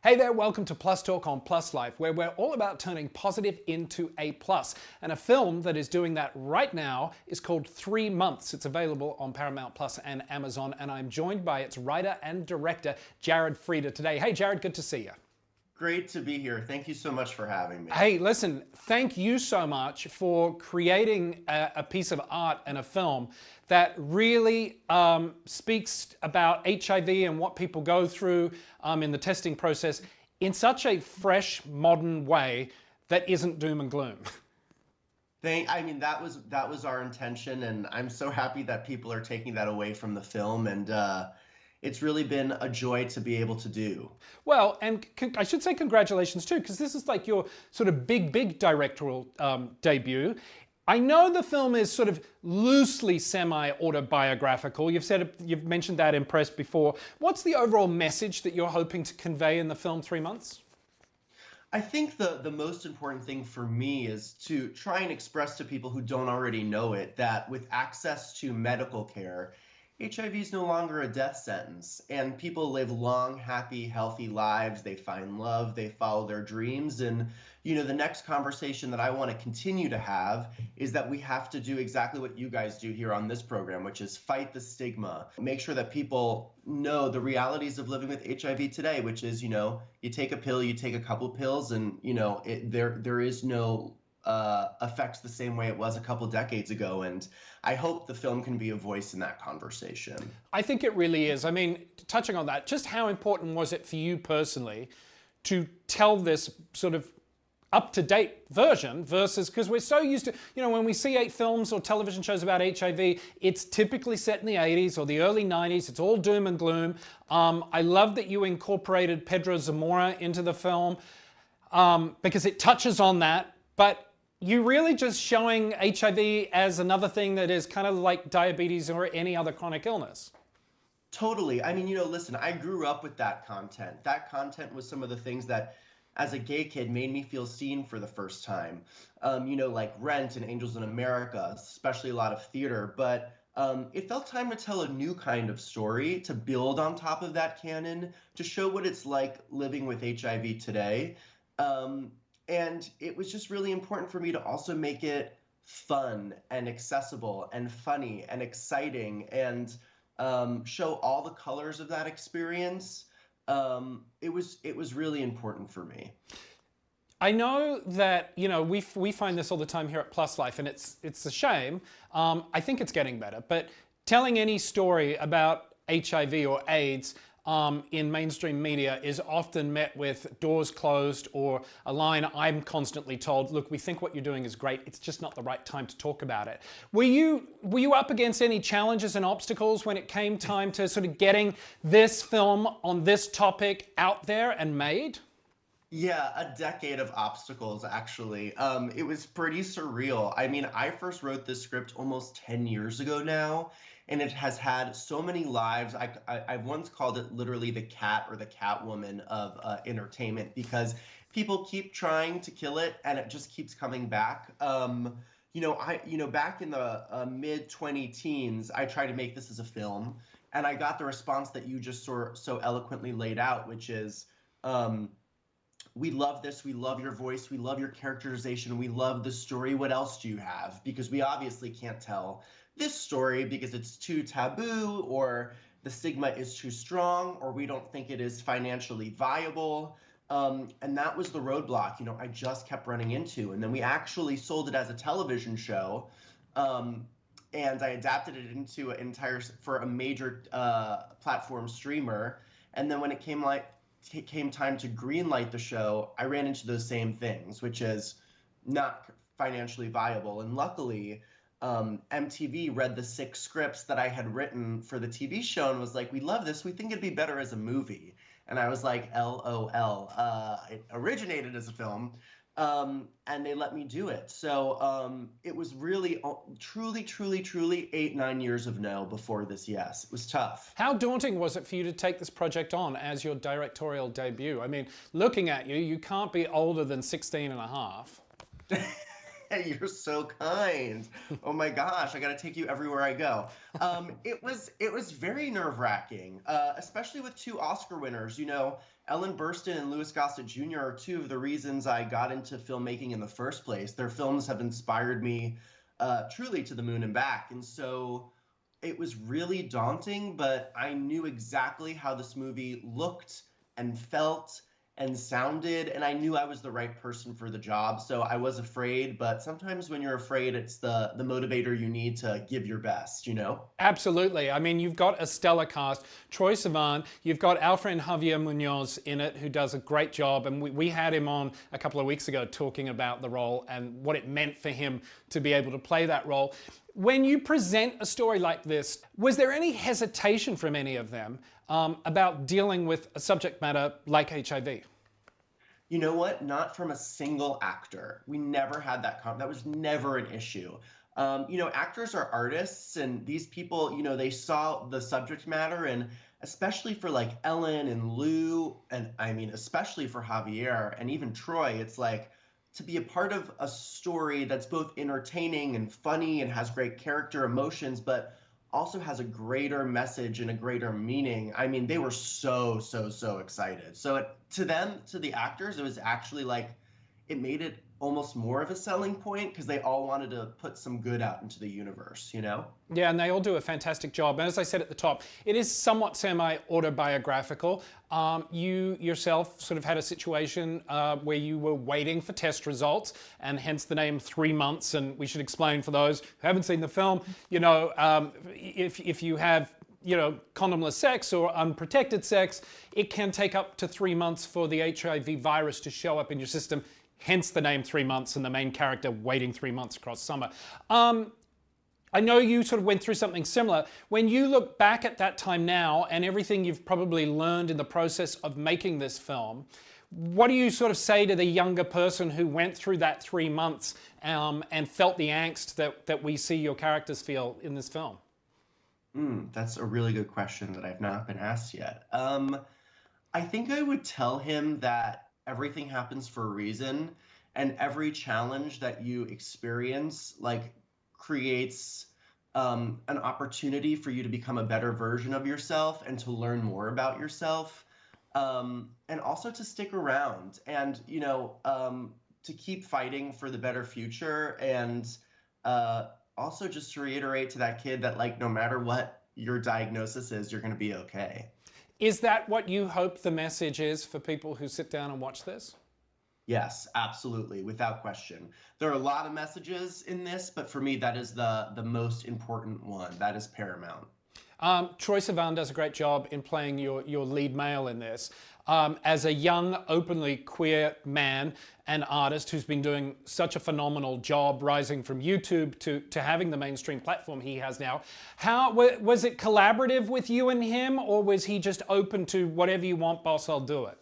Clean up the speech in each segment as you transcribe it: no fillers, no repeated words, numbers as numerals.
Hey there, welcome to Plus Talk on Plus Life, where we're all about turning positive into a plus. And a film that is doing that right now is called 3 Months. It's available on Paramount Plus and Amazon, and I'm joined by its writer and director, Jared Frieda, today. Hey Jared, good to see you. Great to be here. Thank you so much for having me. Hey, listen, thank you so much for creating a piece of art and a film that really speaks about HIV and what people go through in the testing process in such a fresh, modern way that isn't doom and gloom. That was our intention, and I'm so happy that people are taking that away from the film, and it's really been a joy to be able to do. Well, and I should say congratulations too, because this is like your sort of big directorial debut. I know the film is sort of loosely semi-autobiographical. You've mentioned that in press before. What's the overall message that you're hoping to convey in the film 3 Months? I think the most important thing for me is to try and express to people who don't already know it that with access to medical care, HIV is no longer a death sentence, and people live long, happy, healthy lives. They find love, they follow their dreams, and the next conversation that I want to continue to have is that we have to do exactly what you guys do here on this program, which is fight the stigma. Make sure that people know the realities of living with HIV today, which is, you take a pill, you take a couple pills, and there is no effects the same way it was a couple decades ago, and I hope the film can be a voice in that conversation. I think it really is. I mean, touching on that, just how important was it for you personally to tell this sort of up-to-date version versus, because we're so used to, when we see films or television shows about HIV, it's typically set in the 80s or the early 90s. It's all doom and gloom. I love that you incorporated Pedro Zamora into the film because it touches on that, but you really just showing HIV as another thing that is kind of like diabetes or any other chronic illness. Totally. I mean, listen, I grew up with that content. That content was some of the things that, as a gay kid, made me feel seen for the first time. Like Rent and Angels in America, especially a lot of theater. But it felt time to tell a new kind of story, to build on top of that canon, to show what it's like living with HIV today. And it was just really important for me to also make it fun and accessible and funny and exciting and show all the colors of that experience. It was really important for me. I know that we find this all the time here at Plus Life, and it's a shame. I think it's getting better, but telling any story about HIV or AIDS in mainstream media is often met with doors closed or a line I'm constantly told, look, we think what you're doing is great, it's just not the right time to talk about it. Were you up against any challenges and obstacles when it came time to sort of getting this film on this topic out there and made? Yeah, a decade of obstacles, actually. It was pretty surreal. I mean, I first wrote this script almost 10 years ago now, and it has had so many lives. I've once called it literally the cat or the Catwoman of entertainment, because people keep trying to kill it and it just keeps coming back. Back in the mid-20 teens, I tried to make this as a film, and I got the response that you just so eloquently laid out, which is, we love this, we love your voice, we love your characterization, we love the story. What else do you have? Because we obviously can't tell this story because it's too taboo, or the stigma is too strong, or we don't think it is financially viable. And that was the roadblock, I just kept running into. And then we actually sold it as a television show. And I adapted it into for a major platform streamer. And then when it came time to greenlight the show, I ran into those same things, which is not financially viable. And luckily, MTV read the 6 scripts that I had written for the TV show and was like, we love this, we think it'd be better as a movie. And I was like, LOL. It originated as a film, and they let me do it. So it was really, truly 8-9 years of no before this yes. It was tough. How daunting was it for you to take this project on as your directorial debut? I mean, looking at you, you can't be older than 16 and a half. You're so kind. Oh my gosh, I got to take you everywhere I go. It was very nerve-wracking, especially with two Oscar winners. You know, Ellen Burstyn and Louis Gossett Jr. are two of the reasons I got into filmmaking in the first place. Their films have inspired me truly to the moon and back, and so it was really daunting. But I knew exactly how this movie looked and felt and sounded, and I knew I was the right person for the job. So I was afraid, but sometimes when you're afraid, it's the motivator you need to give your best, you know? Absolutely. I mean, you've got a stellar cast. Troye Sivan, you've got Alfred Javier Munoz in it, who does a great job. And we had him on a couple of weeks ago talking about the role and what it meant for him to be able to play that role. When you present a story like this, was there any hesitation from any of them about dealing with a subject matter like HIV? You know what? Not from a single actor. We never had that was never an issue. You know, actors are artists, and these people, you know, they saw the subject matter, and especially for like Ellen and Lou, and I mean, especially for Javier and even Troy, it's like to be a part of a story that's both entertaining and funny and has great character emotions, but also has a greater message and a greater meaning. I mean, they were so, so, so excited. So to them, to the actors, it was actually like it made it almost more of a selling point because they all wanted to put some good out into the universe, you know? Yeah, and they all do a fantastic job. And as I said at the top, it is somewhat semi-autobiographical. You yourself sort of had a situation where you were waiting for test results, and hence the name 3 Months. And we should explain for those who haven't seen the film, you know, if you have, you know, condomless sex or unprotected sex, it can take up to 3 months for the HIV virus to show up in your system. Hence the name 3 Months and the main character waiting 3 months across summer. I know you sort of went through something similar. When you look back at that time now and everything you've probably learned in the process of making this film, what do you sort of say to the younger person who went through that 3 months and felt the angst that we see your characters feel in this film? That's a really good question that I've not been asked yet. I think I would tell him that everything happens for a reason, and every challenge that you experience like creates an opportunity for you to become a better version of yourself and to learn more about yourself, and also to stick around and, you know, to keep fighting for the better future, and also just to reiterate to that kid that like no matter what your diagnosis is, you're going to be okay. Is that what you hope the message is for people who sit down and watch this? Yes, absolutely, without question. There are a lot of messages in this, but for me, that is the most important one. That is paramount. Troye Sivan does a great job in playing your lead male in this. As a young, openly queer man and artist who's been doing such a phenomenal job rising from YouTube to having the mainstream platform he has now, how was it collaborative with you and him, or was he just open to whatever you want, boss, I'll do it?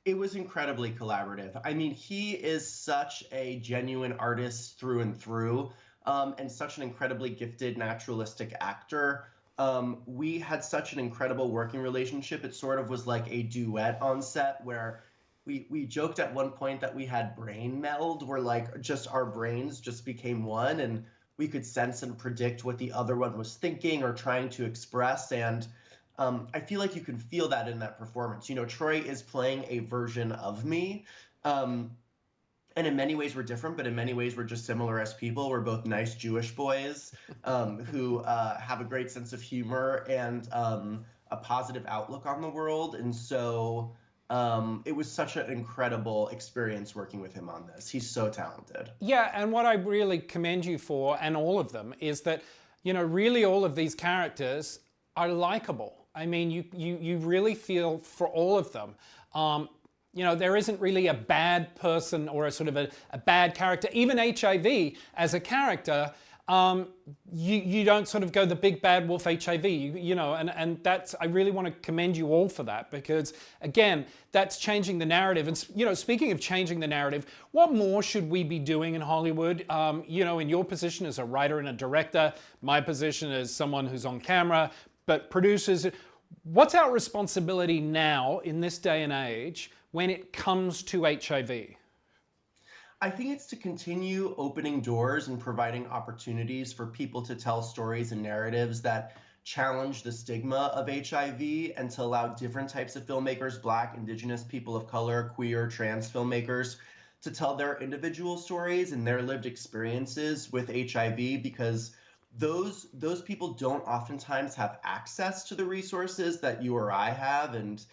It was incredibly collaborative. I mean, he is such a genuine artist through and through, and such an incredibly gifted naturalistic actor. We had such an incredible working relationship. It sort of was like a duet on set where we joked at one point that we had brain meld, where like just our brains just became one, and we could sense and predict what the other one was thinking or trying to express. And I feel like you can feel that in that performance. You know, Troy is playing a version of me. And in many ways we're different, but in many ways we're just similar as people. We're both nice Jewish boys who have a great sense of humor and a positive outlook on the world. And so it was such an incredible experience working with him on this. He's so talented. Yeah, and what I really commend you for, and all of them, is that, you know, really all of these characters are likable. I mean, you really feel for all of them. You know, there isn't really a bad person or a sort of a bad character. Even HIV as a character, you don't sort of go the big bad wolf HIV, you know, and that's, I really want to commend you all for that, because again, that's changing the narrative. And, you know, speaking of changing the narrative, what more should we be doing in Hollywood? You know, in your position as a writer and a director, my position as someone who's on camera, but producers, what's our responsibility now in this day and age when it comes to HIV? I think it's to continue opening doors and providing opportunities for people to tell stories and narratives that challenge the stigma of HIV and to allow different types of filmmakers, Black, Indigenous, people of color, queer, trans filmmakers, to tell their individual stories and their lived experiences with HIV because those people don't oftentimes have access to the resources that you or I have, and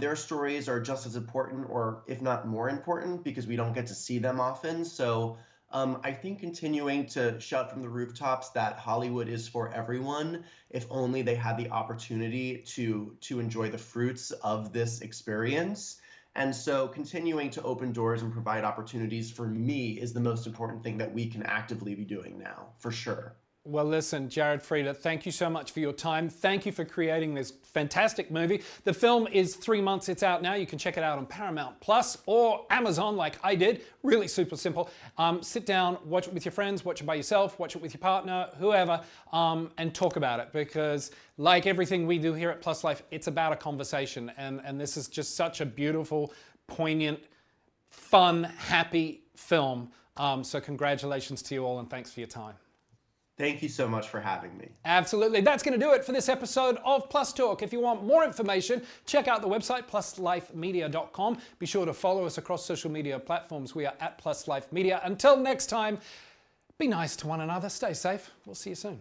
their stories are just as important, or if not more important, because we don't get to see them often. So I think continuing to shout from the rooftops that Hollywood is for everyone, if only they had the opportunity to enjoy the fruits of this experience. And so continuing to open doors and provide opportunities for me is the most important thing that we can actively be doing now, for sure. Well, listen, Jared Frieda, thank you so much for your time. Thank you for creating this fantastic movie. The film is 3 months. It's out now. You can check it out on Paramount Plus or Amazon like I did. Really super simple. Sit down, watch it with your friends, watch it by yourself, watch it with your partner, whoever, and talk about it. Because like everything we do here at Plus Life, it's about a conversation. And this is just such a beautiful, poignant, fun, happy film. So congratulations to you all and thanks for your time. Thank you so much for having me. Absolutely. That's going to do it for this episode of Plus Talk. If you want more information, check out the website, pluslifemedia.com. Be sure to follow us across social media platforms. We are at Plus Life Media. Until next time, be nice to one another. Stay safe. We'll see you soon.